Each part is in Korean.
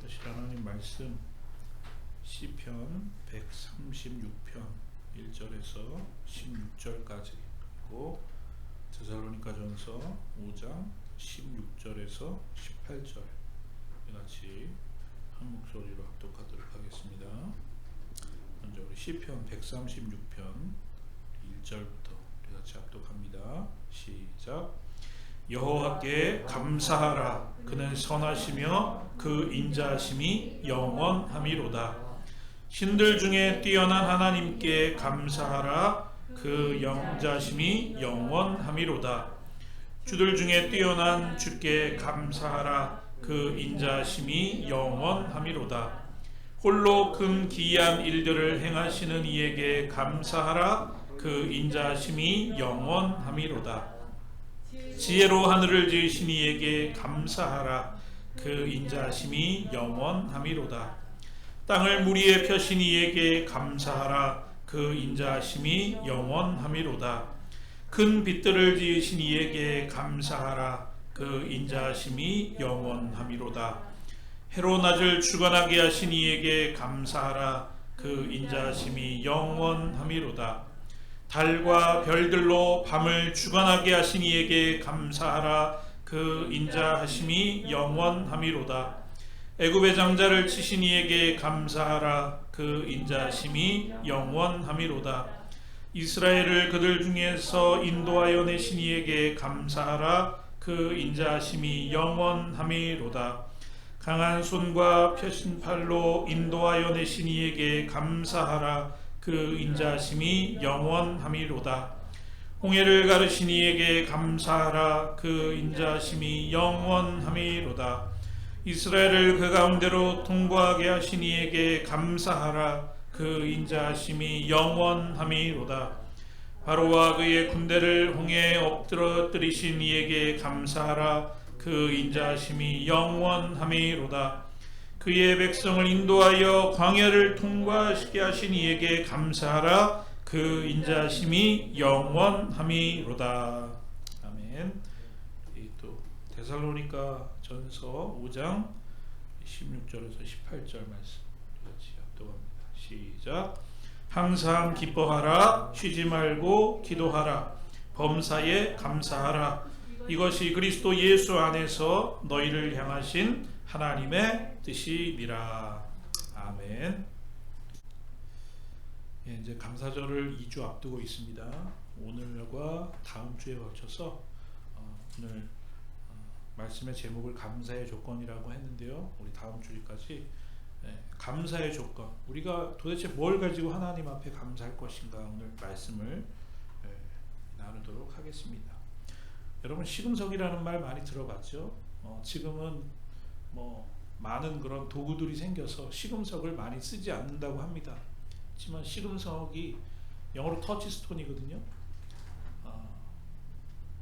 받으실 하나님 말씀 시편 136편 1절에서 16절까지, 그리고 데살로니가전서 5장 16절에서 18절 같이 한 목소리로 합독하도록 하겠습니다. 먼저 우리 시편 136편 1절부터 우리 같이 합독합니다. 시작. 여호와께 감사하라. 그는 선하시며 그 인자하심이 영원함이로다. 신들 중에 뛰어난 하나님께 감사하라. 그 영자심이 영원함이로다. 주들 중에 뛰어난 주께 감사하라. 그 인자심이 영원함이로다. 홀로 큰 기이한 일들을 행하시는 이에게 감사하라. 그 인자심이 영원함이로다. 지혜로 하늘을 지으신 이에게 감사하라. 그 인자심이 영원함이로다. 땅을 물 위에 펴신 이에게 감사하라. 그 인자심이 영원함이로다. 큰 빛들을 지으신 이에게 감사하라. 그 인자심이 영원함이로다. 해로 낮을 주관하게 하신 이에게 감사하라. 그 인자심이 영원함이로다. 달과 별들로 밤을 주관하게 하신 이에게 감사하라. 그 인자하심이 영원함이로다. 애굽의 장자를 치신 이에게 감사하라. 그 인자하심이 영원함이로다. 이스라엘을 그들 중에서 인도하여 내신 이에게 감사하라. 그 인자하심이 영원함이로다. 강한 손과 펴신 팔로 인도하여 내신 이에게 감사하라. 그 인자심이 영원함이로다. 홍해를 가르신 이에게 감사하라. 그 인자심이 영원함이로다. 이스라엘을 그 가운데로 통과하게 하신 이에게 감사하라. 그 인자심이 영원함이로다. 바로와 그의 군대를 홍해에 엎드러뜨리신 이에게 감사하라. 그 인자심이 영원함이로다. 그의 백성을 인도하여 광야를 통과하시게 하신 이에게 감사하라. 그 인자심이 영원함이로다. 아멘. 또 데살로니가 전서 5장 16절에서 18절 말씀 같이 합독합니다. 시작. 항상 기뻐하라. 쉬지 말고 기도하라. 범사에 감사하라. 이것이 그리스도 예수 안에서 너희를 향하신 하나님의 뜻이니라. 아멘. 예, 이제 감사절을 2주 앞두고 있습니다. 오늘과 다음 주에 걸쳐서 오늘 말씀의 제목을 감사의 조건이라고 했는데요. 우리 다음 주까지 감사의 조건, 우리가 도대체 뭘 가지고 하나님 앞에 감사할 것인가, 오늘 말씀을 나누도록 하겠습니다. 여러분, 시금석이라는 말 많이 들어봤죠? 지금은 많은 그런 도구들이 생겨서 시금석을 많이 쓰지 않는다고 합니다. 하지만 시금석이 영어로 터치스톤이거든요.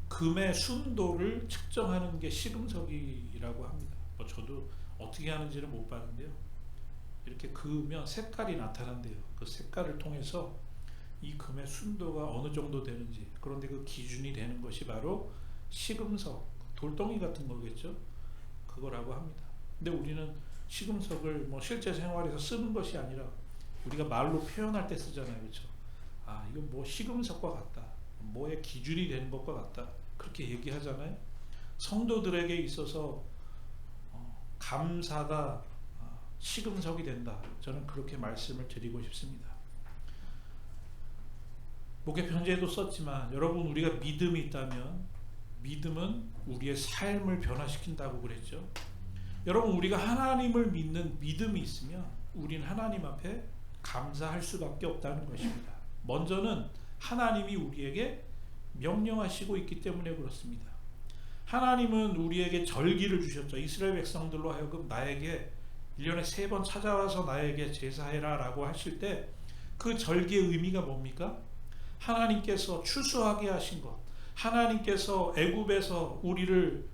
금의 순도를 측정하는 게 시금석이라고 합니다. 저도 어떻게 하는지는 못 봤는데요. 이렇게 그으면 색깔이 나타난대요. 그 색깔을 통해서 이 금의 순도가 어느 정도 되는지, 그런데 그 기준이 되는 것이 바로 시금석, 돌덩이 같은 거겠죠. 그거라고 합니다. 근데 우리는 시금석을 실제 생활에서 쓰는 것이 아니라 우리가 말로 표현할 때 쓰잖아요. 그렇죠? 이건 뭐 시금석과 같다, 뭐의 기준이 되는 것과 같다, 그렇게 얘기하잖아요. 성도들에게 있어서 감사가 시금석이 된다, 저는 그렇게 말씀을 드리고 싶습니다. 목회 편지에도 썼지만, 여러분, 우리가 믿음이 있다면 믿음은 우리의 삶을 변화시킨다고 그랬죠. 여러분, 우리가 하나님을 믿는 믿음이 있으면 우리는 하나님 앞에 감사할 수밖에 없다는 것입니다. 먼저는 하나님이 우리에게 명령하시고 있기 때문에 그렇습니다. 하나님은 우리에게 절기를 주셨죠. 이스라엘 백성들로 하여금 나에게 1년에 3번 찾아와서 나에게 제사해라 라고 하실 때 그 절기의 의미가 뭡니까? 하나님께서 추수하게 하신 것, 하나님께서 애굽에서 우리를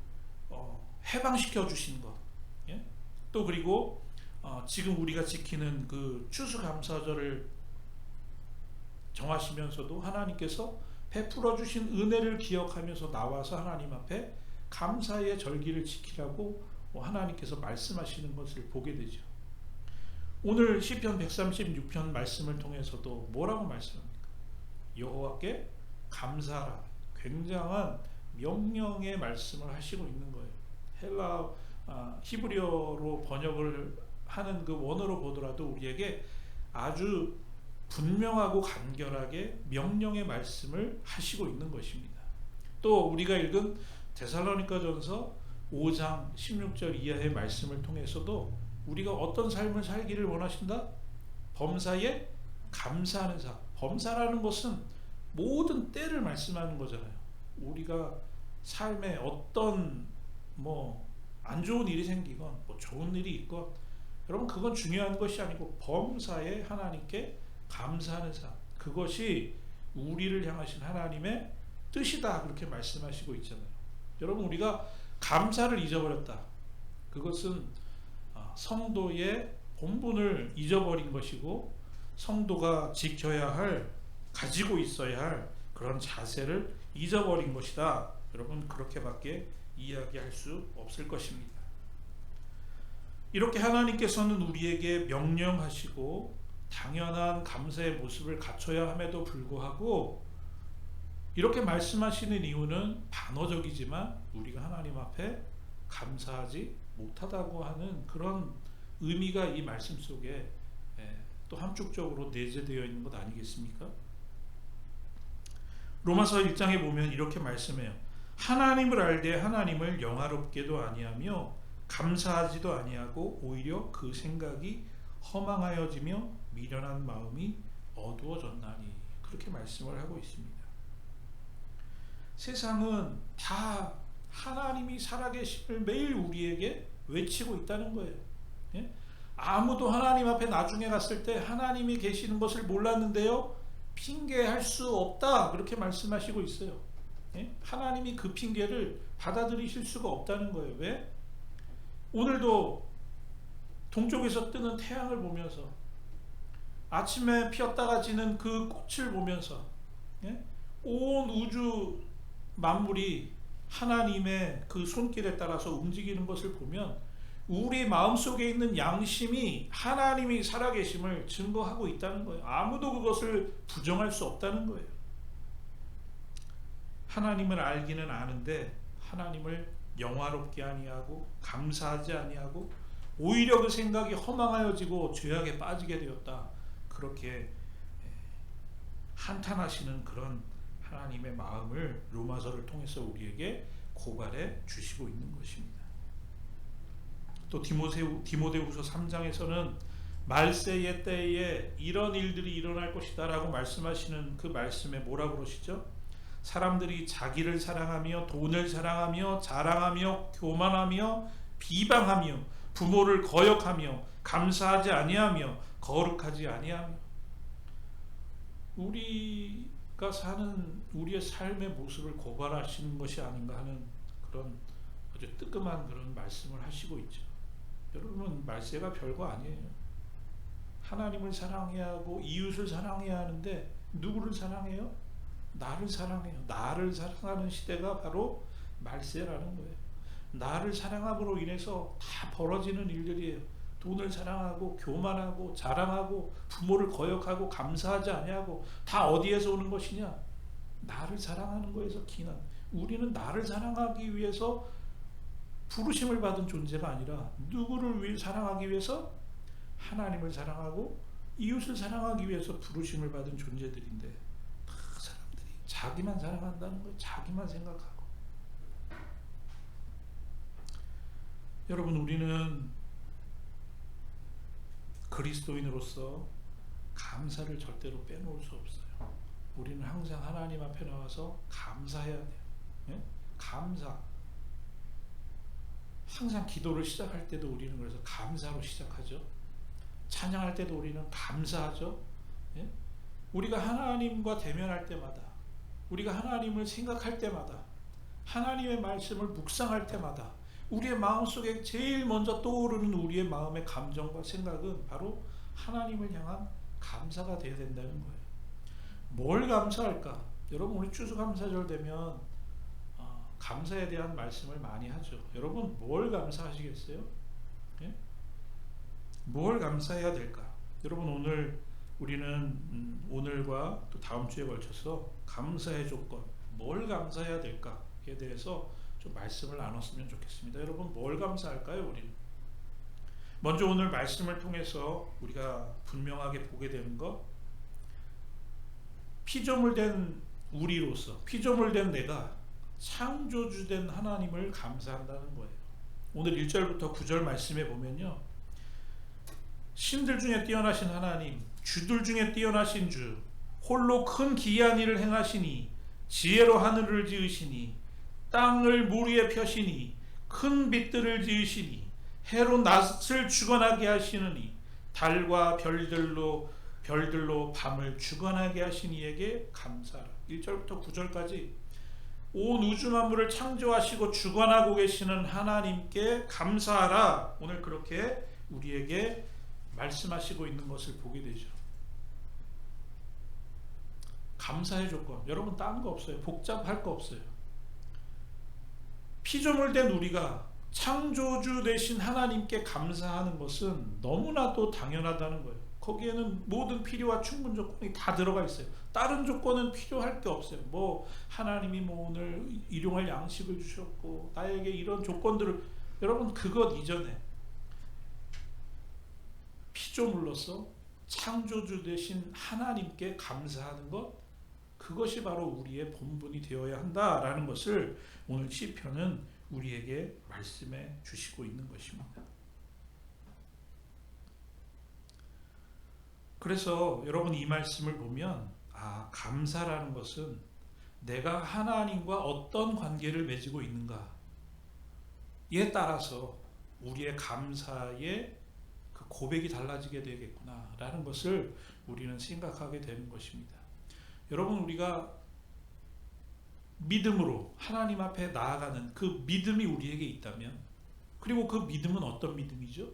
해방시켜 주신 것, 예? 또 그리고 지금 우리가 지키는 그 추수감사절을 정하시면서도 하나님께서 베풀어 주신 은혜를 기억하면서 나와서 하나님 앞에 감사의 절기를 지키라고 하나님께서 말씀하시는 것을 보게 되죠. 오늘 시편 136편 말씀을 통해서도 뭐라고 말씀합니까? 여호와께 감사하라. 굉장한 명령의 말씀을 하시고 있는 거예요. 히브리어로 번역을 하는 그 원어로 보더라도 우리에게 아주 분명하고 간결하게 명령의 말씀을 하시고 있는 것입니다. 또 우리가 읽은 데살로니가전서 5장 16절 이하의 말씀을 통해서도 우리가 어떤 삶을 살기를 원하신다? 범사에 감사하는 삶. 범사라는 것은 모든 때를 말씀하는 거잖아요. 우리가 삶에 어떤 안 좋은 일이 생기건 좋은 일이 있건, 여러분 그건 중요한 것이 아니고 범사에 하나님께 감사하는 삶, 그것이 우리를 향하신 하나님의 뜻이다, 그렇게 말씀하시고 있잖아요. 여러분 우리가 감사를 잊어버렸다, 그것은 성도의 본분을 잊어버린 것이고 성도가 지켜야 할, 가지고 있어야 할 그런 자세를 잊어버린 것이다. 여러분 그렇게밖에 이야기할 수 없을 것입니다. 이렇게 하나님께서는 우리에게 명령하시고 당연한 감사의 모습을 갖춰야 함에도 불구하고 이렇게 말씀하시는 이유는 반어적이지만 우리가 하나님 앞에 감사하지 못하다고 하는 그런 의미가 이 말씀 속에 또 함축적으로 내재되어 있는 것 아니겠습니까? 로마서 1장에 보면 이렇게 말씀해요. 하나님을 알되 하나님을 영화롭게도 아니하며 감사하지도 아니하고 오히려 그 생각이 허망하여지며 미련한 마음이 어두워졌나니, 그렇게 말씀을 하고 있습니다. 세상은 다 하나님이 살아계심을 매일 우리에게 외치고 있다는 거예요. 예? 아무도 하나님 앞에 나중에 갔을 때 하나님이 계시는 것을 몰랐는데요, 핑계할 수 없다, 그렇게 말씀하시고 있어요. 예? 하나님이 그 핑계를 받아들이실 수가 없다는 거예요. 왜? 오늘도 동쪽에서 뜨는 태양을 보면서, 아침에 피었다가 지는 그 꽃을 보면서, 온 우주 만물이 하나님의 그 손길에 따라서 움직이는 것을 보면 우리 마음속에 있는 양심이 하나님이 살아계심을 증거하고 있다는 거예요. 아무도 그것을 부정할 수 없다는 거예요. 하나님을 알기는 아는데 하나님을 영화롭게 아니하고 감사하지 아니하고 오히려 그 생각이 허망하여지고 죄악에 빠지게 되었다, 그렇게 한탄하시는 그런 하나님의 마음을 로마서를 통해서 우리에게 고발해 주시고 있는 것입니다. 또 디모데후서 3장에서는 말세의 때에 이런 일들이 일어날 것이다 라고 말씀하시는 그 말씀에 뭐라고 그러시죠? 사람들이 자기를 사랑하며 돈을 사랑하며 자랑하며 교만하며 비방하며 부모를 거역하며 감사하지 아니하며 거룩하지 아니하며, 우리가 사는 우리의 삶의 모습을 고발하시는 것이 아닌가 하는 그런 아주 뜨끔한 그런 말씀을 하시고 있죠. 여러분 말세가 별거 아니에요. 하나님을 사랑해야 하고 이웃을 사랑해야 하는데 누구를 사랑해요? 나를 사랑해요. 나를 사랑하는 시대가 바로 말세라는 거예요. 나를 사랑함으로 인해서 다 벌어지는 일들이에요. 돈을 사랑하고 교만하고 자랑하고 부모를 거역하고 감사하지 아니하고 다 어디에서 오는 것이냐? 나를 사랑하는 거에서 기난. 우리는 나를 사랑하기 위해서 부르심을 받은 존재가 아니라 누구를 사랑하기 위해서? 하나님을 사랑하고 이웃을 사랑하기 위해서 부르심을 받은 존재들인데, 다 사람들이 자기만 사랑한다는 거예요. 자기만 생각하고. 여러분 우리는 그리스도인으로서 감사를 절대로 빼놓을 수 없어요. 우리는 항상 하나님 앞에 나와서 감사해야 돼요. 예? 감사. 항상 기도를 시작할 때도 우리는 그래서 감사로 시작하죠. 찬양할 때도 우리는 감사하죠. 예? 우리가 하나님과 대면할 때마다, 우리가 하나님을 생각할 때마다, 하나님의 말씀을 묵상할 때마다 우리의 마음속에 제일 먼저 떠오르는 우리의 마음의 감정과 생각은 바로 하나님을 향한 감사가 되어야 된다는 거예요. 뭘 감사할까? 여러분 우리 추수감사절 되면 감사에 대한 말씀을 많이 하죠. 여러분 뭘 감사하시겠어요? 예? 뭘 감사해야 될까? 여러분 오늘 우리는 오늘과 또 다음 주에 걸쳐서 감사의 조건, 뭘 감사해야 될까에 대해서 좀 말씀을 나눴으면 좋겠습니다. 여러분 뭘 감사할까요? 우리는 먼저 오늘 말씀을 통해서 우리가 분명하게 보게 되는 것, 피조물된 우리로서, 피조물된 내가 창조주된 하나님을 감사한다는 거예요. 오늘 1절부터 9절 말씀에 보면요, 신들 중에 뛰어나신 하나님, 주들 중에 뛰어나신 주, 홀로 큰 기이한 일을 행하시니, 지혜로 하늘을 지으시니, 땅을 물 위에 펴시니, 큰 빛들을 지으시니, 해로 낮을 주관하게 하시느니, 달과 별들로 밤을 주관하게 하신 이에게 감사하라. 1절부터 9절까지 온 우주 만물을 창조하시고 주관하고 계시는 하나님께 감사하라. 오늘 그렇게 우리에게 말씀하시고 있는 것을 보게 되죠. 감사의 조건, 여러분 딴 거 없어요. 복잡할 거 없어요. 피조물 된 우리가 창조주 되신 하나님께 감사하는 것은 너무나도 당연하다는 거예요. 거기에는 모든 필요와 충분 조건이 다 들어가 있어요. 다른 조건은 필요할 게 없어요. 뭐 하나님이 뭐 오늘 일용할 양식을 주셨고 나에게 이런 조건들을, 여러분 그것 이전에 피조물로서 창조주 되신 하나님께 감사하는 것, 그것이 바로 우리의 본분이 되어야 한다라는 것을 오늘 시편은 우리에게 말씀해 주시고 있는 것입니다. 그래서 여러분 이 말씀을 보면 감사라는 것은 내가 하나님과 어떤 관계를 맺고 있는가에 따라서 우리의 감사의 그 고백이 달라지게 되겠구나라는 것을 우리는 생각하게 되는 것입니다. 여러분 우리가 믿음으로 하나님 앞에 나아가는 그 믿음이 우리에게 있다면, 그리고 그 믿음은 어떤 믿음이죠?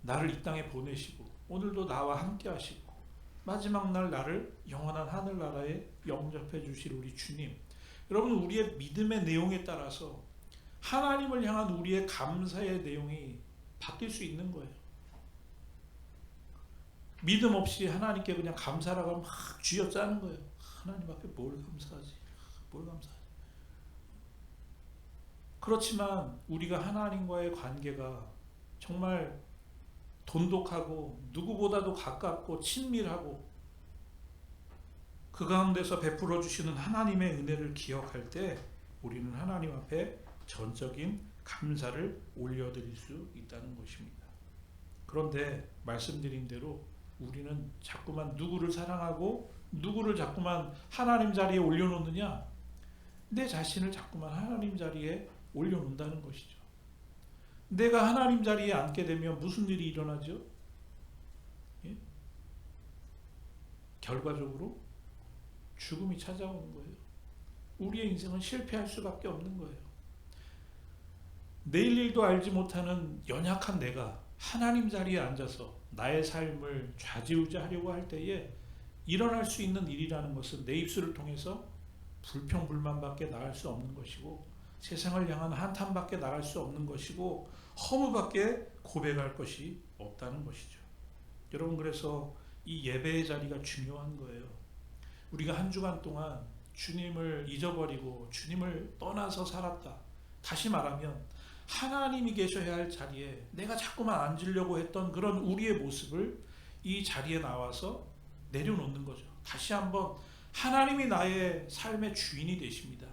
나를 이 땅에 보내시고 오늘도 나와 함께 하시고 마지막 날 나를 영원한 하늘나라에 영접해 주실 우리 주님. 여러분 우리의 믿음의 내용에 따라서 하나님을 향한 우리의 감사의 내용이 바뀔 수 있는 거예요. 믿음 없이 하나님께 그냥 감사라고 하면 막 쥐어짜는 거예요. 하나님 앞에 뭘 감사하지? 뭘 감사하지? 그렇지만 우리가 하나님과의 관계가 정말 돈독하고 누구보다도 가깝고 친밀하고 그 가운데서 베풀어 주시는 하나님의 은혜를 기억할 때 우리는 하나님 앞에 전적인 감사를 올려드릴 수 있다는 것입니다. 그런데 말씀드린 대로 우리는 자꾸만 누구를 사랑하고 누구를 자꾸만 하나님 자리에 올려놓느냐? 내 자신을 자꾸만 하나님 자리에 올려놓는다는 것이죠. 내가 하나님 자리에 앉게 되면 무슨 일이 일어나죠? 예? 결과적으로 죽음이 찾아오는 거예요. 우리의 인생은 실패할 수밖에 없는 거예요. 내일 일도 알지 못하는 연약한 내가 하나님 자리에 앉아서 나의 삶을 좌지우지하려고 할 때에 일어날 수 있는 일이라는 것은 내 입술을 통해서 불평불만밖에 나갈 수 없는 것이고, 세상을 향한 한탄밖에 나갈 수 없는 것이고, 허무밖에 고백할 것이 없다는 것이죠. 여러분 그래서 이 예배의 자리가 중요한 거예요. 우리가 한 주간 동안 주님을 잊어버리고 주님을 떠나서 살았다. 다시 말하면 하나님이 계셔야 할 자리에 내가 자꾸만 앉으려고 했던 그런 우리의 모습을 이 자리에 나와서 내려놓는 거죠. 다시 한번 하나님이 나의 삶의 주인이 되십니다.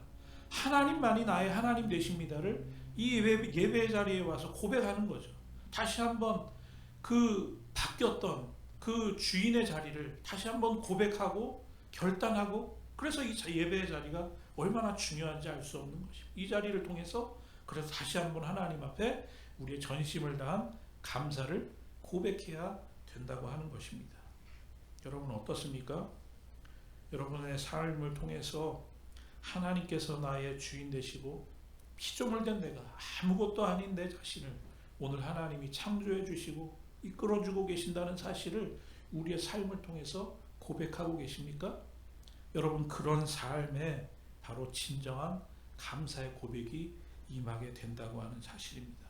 하나님만이 나의 하나님 되십니다를 이 예배의 자리에 와서 고백하는 거죠. 다시 한번 그 바뀌었던 그 주인의 자리를 다시 한번 고백하고 결단하고, 그래서 이 예배의 자리가 얼마나 중요한지 알 수 없는 것입니다. 이 자리를 통해서 그래서 다시 한번 하나님 앞에 우리의 전심을 다한 감사를 고백해야 된다고 하는 것입니다. 여러분 어떻습니까? 여러분의 삶을 통해서 하나님께서 나의 주인 되시고 피조물 된 내가 아무것도 아닌 내 자신을 오늘 하나님이 창조해 주시고 이끌어 주고 계신다는 사실을 우리의 삶을 통해서 고백하고 계십니까? 여러분 그런 삶에 바로 진정한 감사의 고백이 임하게 된다고 하는 사실입니다.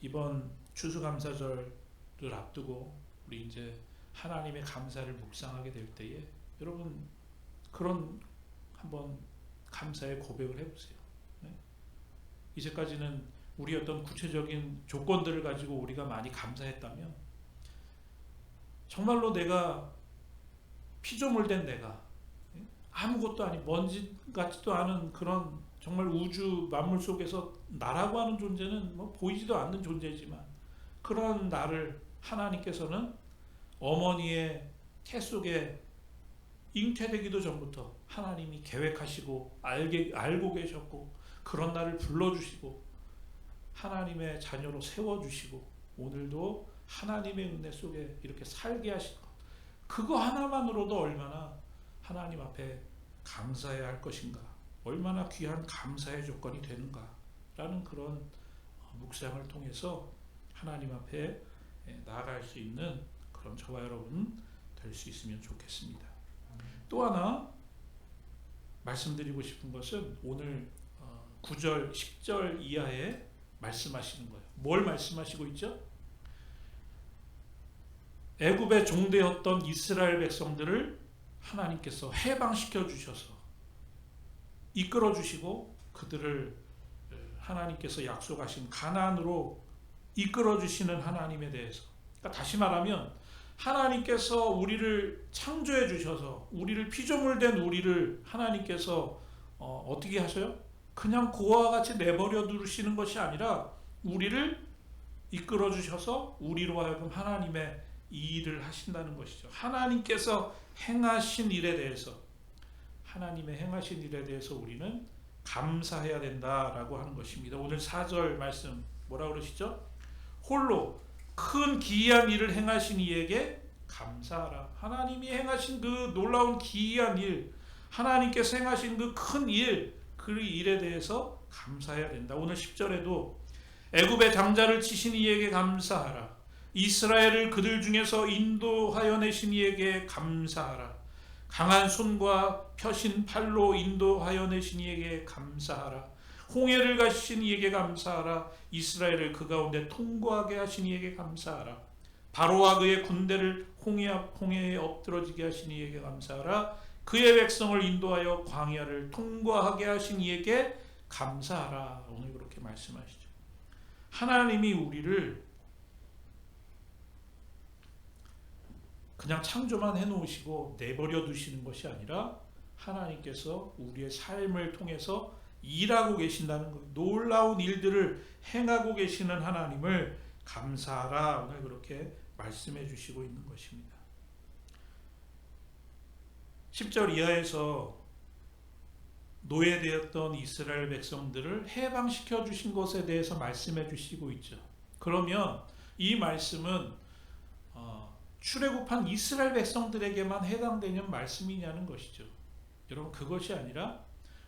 이번 추수감사절을 앞두고 우리 이제 하나님의 감사를 묵상하게 될 때에 여러분 그런 한번 감사의 고백을 해보세요. 네? 이제까지는 우리 어떤 구체적인 조건들을 가지고 우리가 많이 감사했다면 정말로 내가 피조물된 내가 아무것도 아닌 먼지 같지도 않은 그런 정말 우주 만물 속에서 나라고 하는 존재는 뭐 보이지도 않는 존재지만 그런 나를 하나님께서는 어머니의 태 속에 잉태되기도 전부터 하나님이 계획하시고 알고 계셨고 그런 나를 불러주시고 하나님의 자녀로 세워주시고 오늘도 하나님의 은혜 속에 이렇게 살게 하신 것 그거 하나만으로도 얼마나 하나님 앞에 감사해야 할 것인가 얼마나 귀한 감사의 조건이 되는가 라는 그런 묵상을 통해서 하나님 앞에 나아갈 수 있는 그런 저와 여러분 될 수 있으면 좋겠습니다. 또 하나 말씀드리고 싶은 것은 오늘 9절 10절 이하에 말씀하시는 거예요. 뭘 말씀하시고 있죠? 애굽의 종되었던 이스라엘 백성들을 하나님께서 해방시켜 주셔서 이끌어 주시고 그들을 하나님께서 약속하신 가나안으로 이끌어 주시는 하나님에 대해서 그러니까 다시 말하면 하나님께서 우리를 창조해 주셔서 우리를 피조물 된 우리를 하나님께서 어떻게 하셔요? 그냥 고와 같이 내버려 두시는 것이 아니라 우리를 이끌어 주셔서 우리로 하여금 하나님의 이 일을 하신다는 것이죠. 하나님께서 행하신 일에 대해서 하나님의 행하신 일에 대해서 우리는 감사해야 된다라고 하는 것입니다. 오늘 4절 말씀 뭐라 그러시죠? 홀로 큰 기이한 일을 행하신 이에게 감사하라. 하나님이 행하신 그 놀라운 기이한 일, 하나님께서 행하신 그 큰 일, 그 일에 대해서 감사해야 된다. 오늘 10절에도 애굽의 장자를 치신 이에게 감사하라. 이스라엘을 그들 중에서 인도하여 내신 이에게 감사하라. 강한 손과 펴신 팔로 인도하여 내신 이에게 감사하라. 홍해를 가시신 이에게 감사하라. 이스라엘을 그 가운데 통과하게 하신 이에게 감사하라. 바로와 그의 군대를 홍해에 엎드러지게 하신 이에게 감사하라. 그의 백성을 인도하여 광야를 통과하게 하신 이에게 감사하라. 오늘 그렇게 말씀하시죠. 하나님이 우리를 그냥 창조만 해놓으시고 내버려 두시는 것이 아니라 하나님께서 우리의 삶을 통해서 일하고 계신다는 것, 놀라운 일들을 행하고 계시는 하나님을 감사하라. 오늘 그렇게 말씀해 주시고 있는 것입니다. 10절 이하에서 노예되었던 이스라엘 백성들을 해방시켜 주신 것에 대해서 말씀해 주시고 있죠. 그러면 이 말씀은 출애굽한 이스라엘 백성들에게만 해당되는 말씀이냐는 것이죠. 여러분 그것이 아니라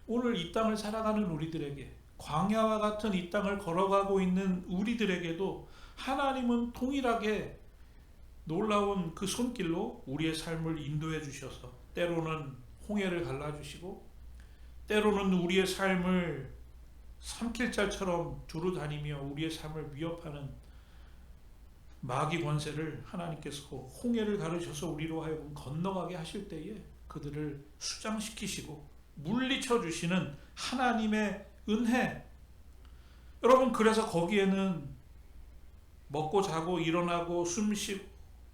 오늘 이 땅을 살아가는 우리들에게 광야와 같은 이 땅을 걸어가고 있는 우리들에게도 하나님은 동일하게 놀라운 그 손길로 우리의 삶을 인도해 주셔서 때로는 홍해를 갈라주시고 때로는 우리의 삶을 산길자처럼 두루 다니며 우리의 삶을 위협하는 마귀 권세를 하나님께서 홍해를 가르셔서 우리로 하여금 건너가게 하실 때에 그들을 수장시키시고 물리쳐 주시는 하나님의 은혜. 여러분 그래서 거기에는 먹고 자고 일어나고 숨쉬고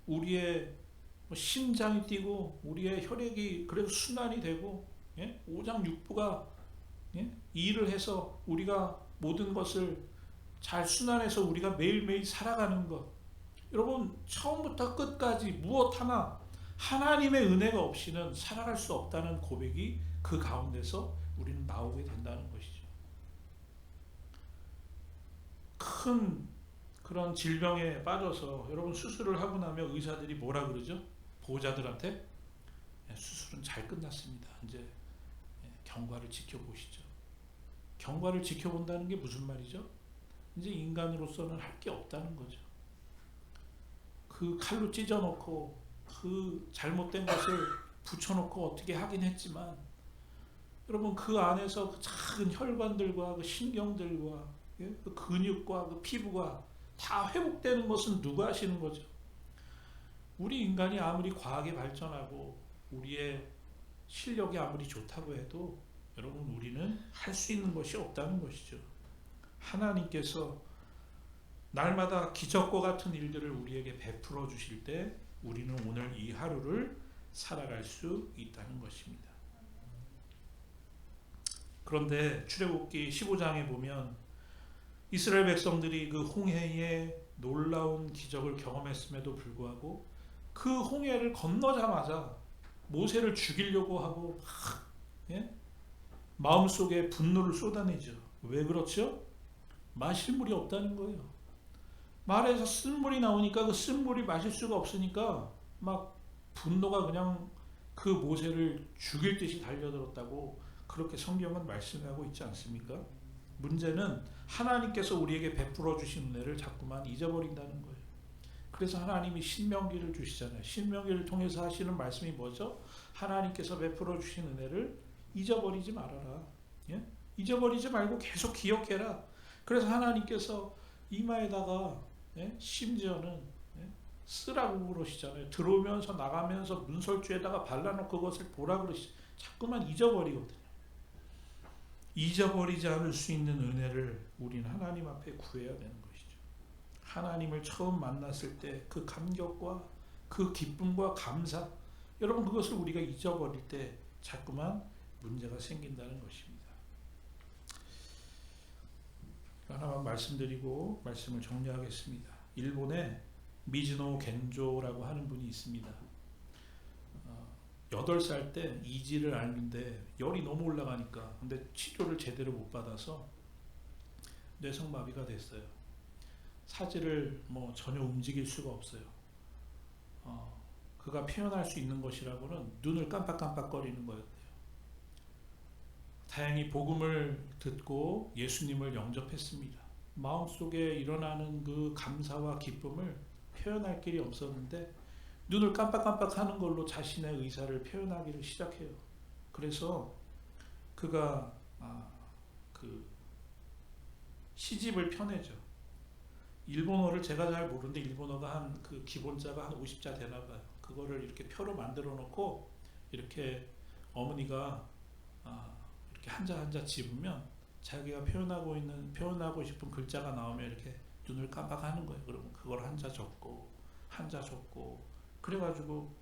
우리의 심장이 뛰고 우리의 혈액이 그래서 순환이 되고 오장육부가 일을 해서 우리가 모든 것을 잘 순환해서 우리가 매일매일 살아가는 것. 여러분 처음부터 끝까지 무엇 하나 하나님의 은혜가 없이는 살아갈 수 없다는 고백이 그 가운데서 우리는 나오게 된다는 것이죠. 큰 그런 질병에 빠져서 여러분 수술을 하고 나면 의사들이 뭐라 그러죠? 보호자들한테 수술은 잘 끝났습니다. 이제 경과를 지켜보시죠. 경과를 지켜본다는 게 무슨 말이죠? 이제 인간으로서는 할 게 없다는 거죠. 그 칼로 찢어놓고 그 잘못된 것을 붙여놓고 어떻게 하긴 했지만 여러분 그 안에서 그 작은 혈관들과 그 신경들과 그 근육과 그 피부가 다 회복되는 것은 누가 하시는 거죠? 우리 인간이 아무리 과학이 발전하고 우리의 실력이 아무리 좋다고 해도 여러분 우리는 할 수 있는 것이 없다는 것이죠. 하나님께서 날마다 기적과 같은 일들을 우리에게 베풀어 주실 때 우리는 오늘 이 하루를 살아갈 수 있다는 것입니다. 그런데 출애굽기 15장에 보면 이스라엘 백성들이 그 홍해의 놀라운 기적을 경험했음에도 불구하고 그 홍해를 건너자마자 모세를 죽이려고 하고 막 마음속에 분노를 쏟아내죠. 왜 그렇죠? 마실 물이 없다는 거예요. 말에서 쓴물이 나오니까 그 쓴물이 마실 수가 없으니까 막 분노가 그냥 그 모세를 죽일 듯이 달려들었다고 그렇게 성경은 말씀하고 있지 않습니까? 문제는 하나님께서 우리에게 베풀어 주신 은혜를 자꾸만 잊어버린다는 거예요. 그래서 하나님이 신명기를 주시잖아요. 신명기를 통해서 하시는 말씀이 뭐죠? 하나님께서 베풀어 주신 은혜를 잊어버리지 말아라. 예? 잊어버리지 말고 계속 기억해라. 그래서 하나님께서 이마에다가 심지어는 쓰라고 그러시잖아요. 들어오면서 나가면서 문설주에다가 발라놓고 그것을 보라 그러시. 자꾸만 잊어버리거든요. 잊어버리지 않을 수 있는 은혜를 우리는 하나님 앞에 구해야 되는 것이죠. 하나님을 처음 만났을 때 그 감격과 그 기쁨과 감사, 여러분 그것을 우리가 잊어버릴 때 자꾸만 문제가 생긴다는 것입니다. 하나만 말씀드리고 말씀을 정리하겠습니다. 일본에 미즈노 겐조라고 하는 분이 있습니다. 8살 때 이지를 앓는데 열이 너무 올라가니까 근데 치료를 제대로 못 받아서 뇌성마비가 됐어요. 사지를 전혀 움직일 수가 없어요. 그가 표현할 수 있는 것이라고는 눈을 깜빡깜빡거리는 거였대요. 다행히 복음을 듣고 예수님을 영접했습니다. 마음속에 일어나는 그 감사와 기쁨을 표현할 길이 없었는데 눈을 깜빡깜빡하는 걸로 자신의 의사를 표현하기를 시작해요. 그래서 그가 그 시집을 펴내죠. 일본어를 제가 잘 모르는데 일본어가 한 그 기본자가 한 50자 되나 봐요. 그거를 이렇게 표로 만들어 놓고 이렇게 어머니가 이렇게 한자 한자 집으면 자기가 표현하고 싶은 글자가 나오면 이렇게 눈을 깜빡하는 거예요. 그러면 그걸 한자 적고 그래가지고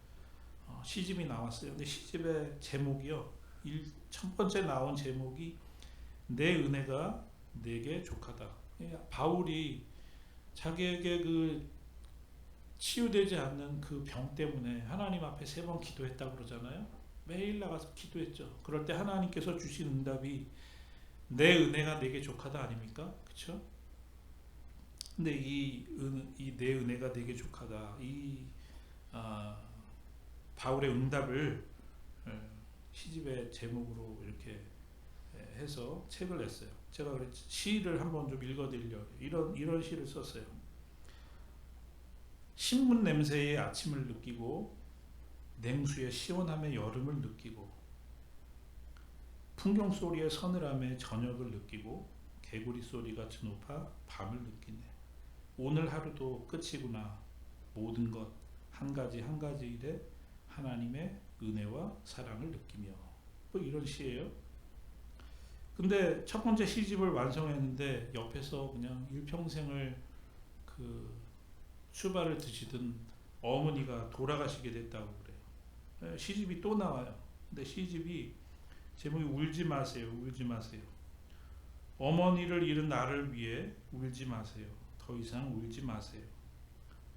시집이 나왔어요. 근데 시집의 제목이요. 첫 번째 나온 제목이 내 은혜가 내게 족하다. 바울이 자기에게 그 치유되지 않는 그 병 때문에 하나님 앞에 3번 기도했다고 그러잖아요. 매일 나가서 기도했죠. 그럴 때 하나님께서 주신 응답이 내 은혜가 내게 족하다 아닙니까? 그렇죠? 근데 이 내 은혜가 내게 족하다 바울의 응답을 시집의 제목으로 이렇게 해서 책을 냈어요. 제가 시를 한번 좀 읽어드리려고 이런 시를 썼어요. 신문 냄새의 아침을 느끼고 냉수의 시원함의 여름을 느끼고 풍경 소리의 서늘함의 저녁을 느끼고 개구리 소리가 드높아 밤을 느끼네. 오늘 하루도 끝이구나. 모든 것 한 가지 한 가지 일에 하나님의 은혜와 사랑을 느끼며 이런 시예요. 근데 첫 번째 시집을 완성했는데 옆에서 그냥 일평생을 그 수발을 드시던 어머니가 돌아가시게 됐다고 그래요. 시집이 또 나와요. 근데 시집이 제목이 울지 마세요. 울지 마세요. 어머니를 잃은 나를 위해 울지 마세요. 더 이상 울지 마세요.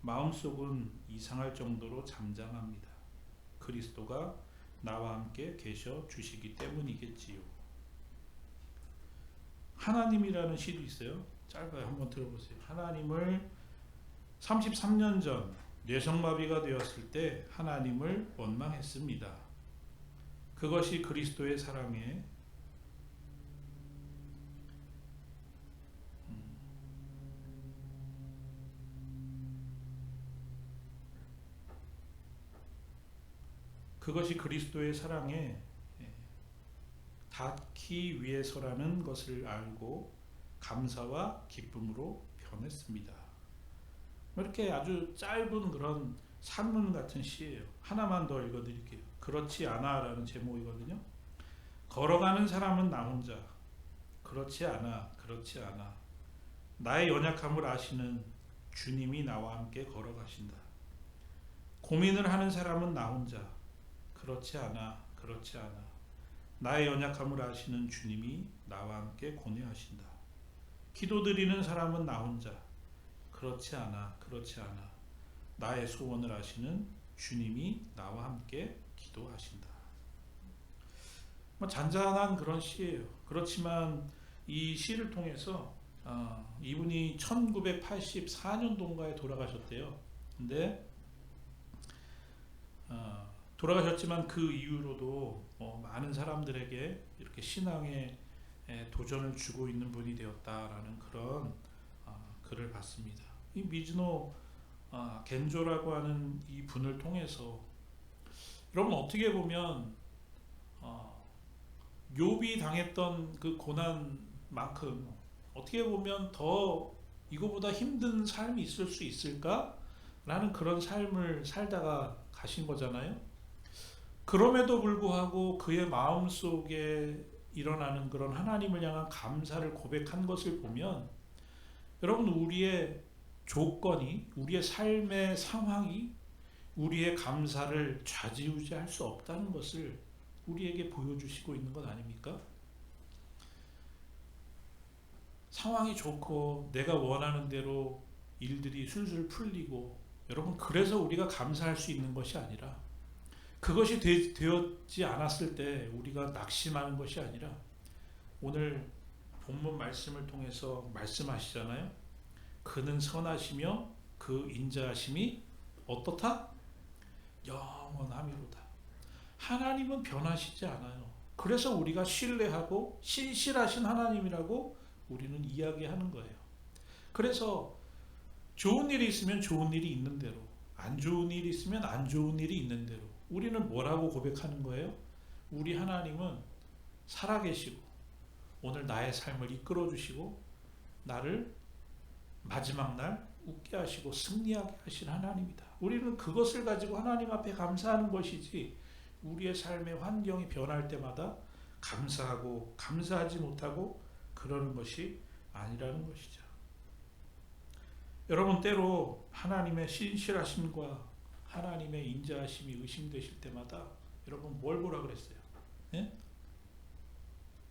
마음속은 이상할 정도로 잠잠합니다. 그리스도가 나와 함께 계셔 주시기 때문이겠지요. 하나님이라는 시도 있어요. 짧아요. 한번 들어보세요. 하나님을 33년 전 뇌성마비가 되었을 때 하나님을 원망했습니다. 그것이 그리스도의 사랑에 그것이 그리스도의 사랑에 닿기 위해서라는 것을 알고 감사와 기쁨으로 변했습니다. 이렇게 아주 짧은 그런 산문 같은 시예요. 하나만 더 읽어드릴게요. 그렇지 않아 라는 제목이거든요. 걸어가는 사람은 나 혼자, 그렇지 않아, 그렇지 않아. 나의 연약함을 아시는 주님이 나와 함께 걸어가신다. 고민을 하는 사람은 나 혼자, 그렇지 않아, 그렇지 않아. 나의 연약함을 아시는 주님이 나와 함께 고뇌하신다. 기도드리는 사람은 나 혼자, 그렇지 않아, 그렇지 않아. 나의 소원을 아시는 주님이 나와 함께 기도하신다. 잔잔한 그런 시예요. 그렇지만 이 시를 통해서 이분이 1984년도인가에 돌아가셨대요. 근데 돌아가셨지만 그 이후로도 많은 사람들에게 이렇게 신앙의 도전을 주고 있는 분이 되었다라는 그런 글을 봤습니다. 이 미즈노 겐조라고 하는 이 분을 통해서 여러분 어떻게 보면 욥이 당했던 그 고난만큼 어떻게 보면 더 이거보다 힘든 삶이 있을 수 있을까라는 그런 삶을 살다가 가신 거잖아요. 그럼에도 불구하고 그의 마음속에 일어나는 그런 하나님을 향한 감사를 고백한 것을 보면 여러분 우리의 조건이, 우리의 삶의 상황이 우리의 감사를 좌지우지할 수 없다는 것을 우리에게 보여주시고 있는 것 아닙니까? 상황이 좋고 내가 원하는 대로 일들이 술술 풀리고 여러분 그래서 우리가 감사할 수 있는 것이 아니라 그것이 되었지 않았을 때 우리가 낙심하는 것이 아니라 오늘 본문 말씀을 통해서 말씀하시잖아요. 그는 선하시며 그 인자하심이 어떻다? 영원함이로다. 하나님은 변하시지 않아요. 그래서 우리가 신뢰하고 신실하신 하나님이라고 우리는 이야기하는 거예요. 그래서 좋은 일이 있으면 좋은 일이 있는 대로, 안 좋은 일이 있으면 안 좋은 일이 있는 대로 우리는 뭐라고 고백하는 거예요? 우리 하나님은 살아계시고 오늘 나의 삶을 이끌어 주시고 나를 마지막 날 웃게 하시고 승리하게 하신 하나님이다. 우리는 그것을 가지고 하나님 앞에 감사하는 것이지 우리의 삶의 환경이 변할 때마다 감사하고 감사하지 못하고 그러는 것이 아니라는 것이죠. 여러분 때로 하나님의 신실하심과 하나님의 인자하심이 의심되실 때마다 여러분 뭘 보라 그랬어요? 예?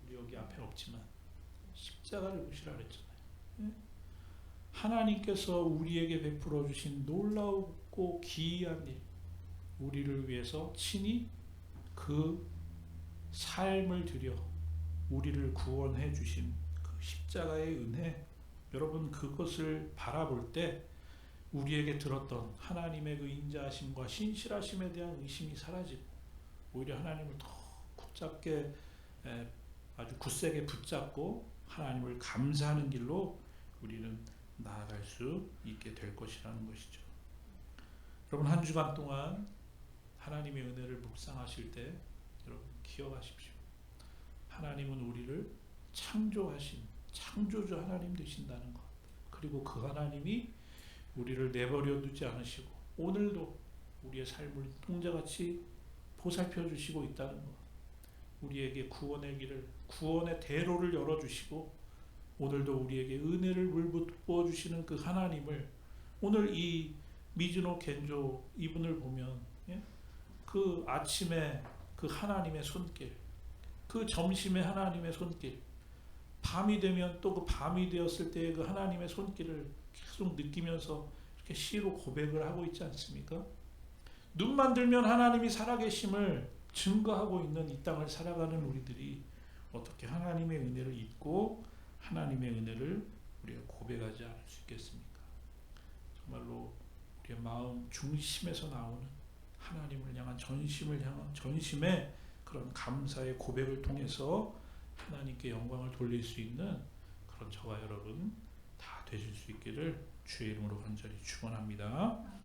우리 여기 앞에 없지만 십자가를 보시라 그랬잖아요. 예? 하나님께서 우리에게 베풀어 주신 놀라웠고 기이한 일, 우리를 위해서 친히 그 삶을 들여 우리를 구원해 주신 그 십자가의 은혜, 여러분 그것을 바라볼 때 우리에게 들었던 하나님의 그 인자하심과 신실하심에 대한 의심이 사라지고 오히려 하나님을 더 굳잡게 아주 굳세게 붙잡고 하나님을 감사하는 길로 우리는 나아갈 수 있게 될 것이라는 것이죠. 여러분 한 주간 동안 하나님의 은혜를 묵상하실 때 여러분 기억하십시오. 하나님은 우리를 창조하신 창조주 하나님 되신다는 것, 그리고 그 하나님이 우리를 내버려 두지 않으시고 오늘도 우리의 삶을 통자같이 보살펴 주시고 있다는 것, 우리에게 구원의 길을, 구원의 대로를 열어주시고 오늘도 우리에게 은혜를 물부어 주시는 그 하나님을 오늘 이 미즈노 겐조 이분을 보면 그 아침에 그 하나님의 손길, 그 점심에 하나님의 손길, 밤이 되면 또 그 밤이 되었을 때의 그 하나님의 손길을 계속 느끼면서 이렇게 시로 고백을 하고 있지 않습니까? 눈만 들면 하나님이 살아계심을 증거하고 있는 이 땅을 살아가는 우리들이 어떻게 하나님의 은혜를 잊고 하나님의 은혜를 우리가 고백하지 않을 수 있겠습니까? 정말로 우리의 마음 중심에서 나오는 하나님을 향한 전심의 그런 감사의 고백을 통해서 하나님께 영광을 돌릴 수 있는 그런 저와 여러분 다 되실 수 있기를 주의 이름으로 간절히 축원합니다.